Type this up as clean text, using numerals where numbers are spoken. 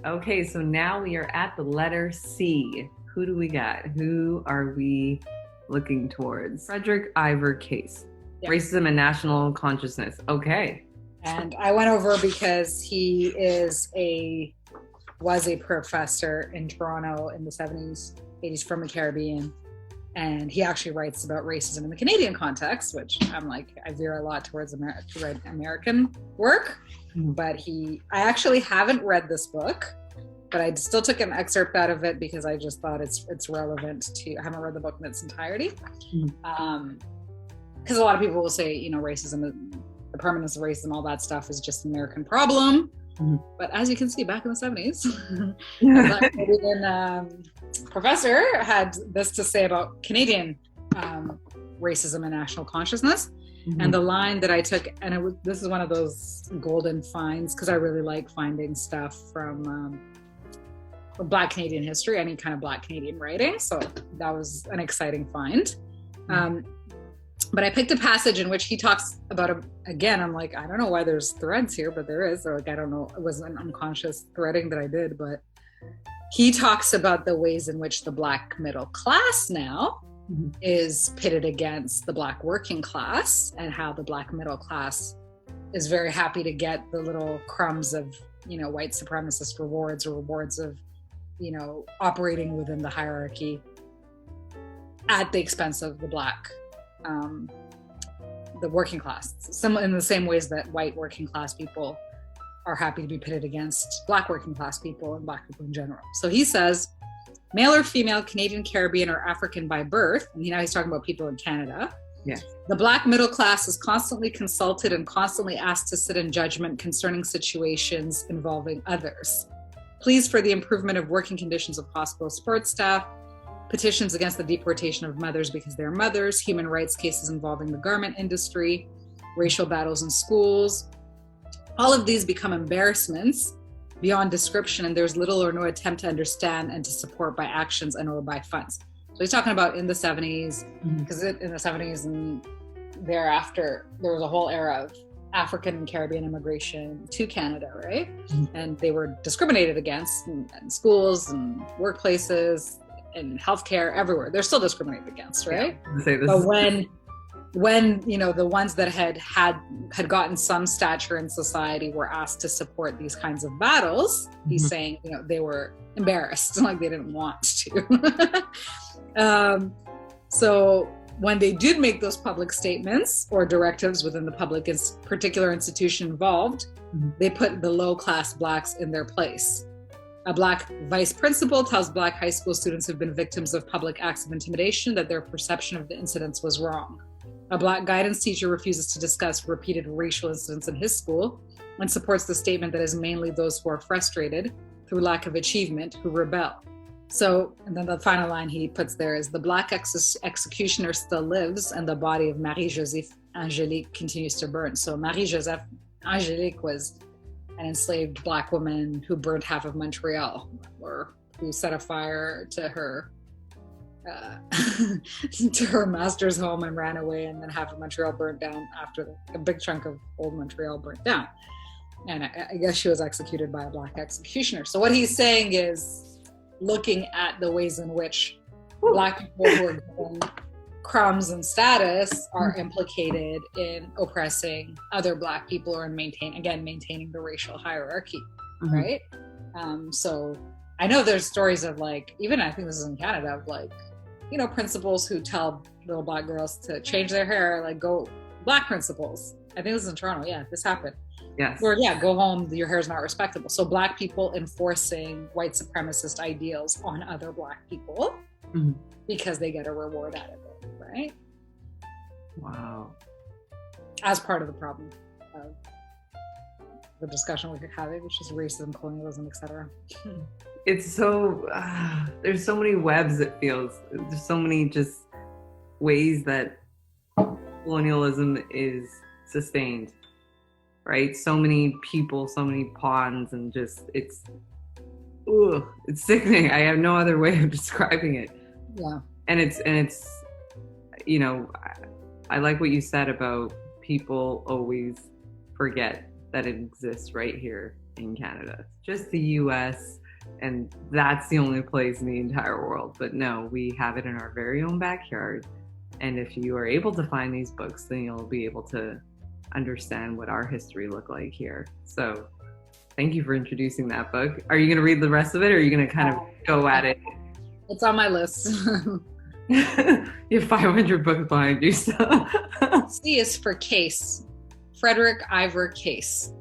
Okay, so now we are at the letter C. Who do we got? Who are we looking towards? Frederick Ivor Case. Yeah. Racism and National Consciousness. Okay. And I went over because he was a professor in Toronto in the 70s, 80s from the Caribbean. And he actually writes about racism in the Canadian context, which I'm like, I veer a lot towards American work. But I actually haven't read this book, but I still took an excerpt out of it because I just thought it's relevant to, I haven't read the book in its entirety. Because a lot of people will say, racism, the permanence of racism, all that stuff is just an American problem. But as you can see, back in the 70s, the Canadian professor had this to say about Canadian racism and national consciousness. And the line that I took, and this is one of those golden finds, because I really like finding stuff from Black Canadian history, any kind of Black Canadian writing. So that was an exciting find. But I picked a passage in which he talks about, again, I'm like, I don't know why there's threads here, but there is. Or like, I don't know, it was an unconscious threading that I did, but he talks about the ways in which the Black middle class now is pitted against the Black working class, and how the Black middle class is very happy to get the little crumbs of, white supremacist rewards, or rewards of, operating within the hierarchy at the expense of the Black, the working class. In the same ways that white working class people are happy to be pitted against Black working class people and Black people in general. So he says, male or female, Canadian, Caribbean, or African by birth, and he's talking about people in Canada. Yeah. The Black middle class is constantly consulted and constantly asked to sit in judgment concerning situations involving others. Pleas for the improvement of working conditions of hospital support staff, petitions against the deportation of mothers because they're mothers, human rights cases involving the garment industry, racial battles in schools. All of these become embarrassments beyond description, and there's little or no attempt to understand and to support by actions and or by funds. So he's talking about in the 70s, because in the 70s and thereafter, there was a whole era of African and Caribbean immigration to Canada, right? And they were discriminated against in schools and workplaces and healthcare, everywhere. They're still discriminated against, right? Yeah, but when the ones that had gotten some stature in society were asked to support these kinds of battles, he's saying, they were embarrassed, like they didn't want to. So when they did make those public statements or directives within the public particular institution involved, they put the low-class Blacks in their place. A Black vice principal tells Black high school students who've been victims of public acts of intimidation that their perception of the incidents was wrong. A Black guidance teacher refuses to discuss repeated racial incidents in his school and supports the statement that it is mainly those who are frustrated through lack of achievement who rebel. So, and then the final line he puts there is, the Black executioner still lives and the body of Marie-Joseph Angélique continues to burn. So Marie-Joseph Angélique was an enslaved Black woman who burned half of Montreal, or who set a fire to her master's home and ran away, and then half of Montreal burnt down after a big chunk of old Montreal burnt down. And I guess she was executed by a Black executioner. So what he's saying is, looking at the ways in which Black people who are given crumbs and status are implicated in oppressing other Black people, or in maintaining the racial hierarchy, right? So I know there's stories of even I think this is in Canada, of principals who tell little Black girls to change their hair, go Black principals. I think this is in Toronto. Yeah, this happened. Yes. Or go home, your hair's not respectable. So Black people enforcing white supremacist ideals on other Black people because they get a reward out of it, right? Wow. As part of the problem of the discussion we're having, which is racism, colonialism, etc. It's so, there's so many webs, it feels. There's so many just ways that colonialism is sustained. Right? So many people, so many pawns, and just, it's sickening. I have no other way of describing it. Yeah. And it's, I like what you said about people always forget that exists right here in Canada. Just the US, and that's the only place in the entire world. But no, we have it in our very own backyard. And if you are able to find these books, then you'll be able to understand what our history looked like here. So thank you for introducing that book. Are you going to read the rest of it, or are you going to kind of go at it? It's on my list. You have 500 books behind you. So. C is for Case. Frederick Ivor Case.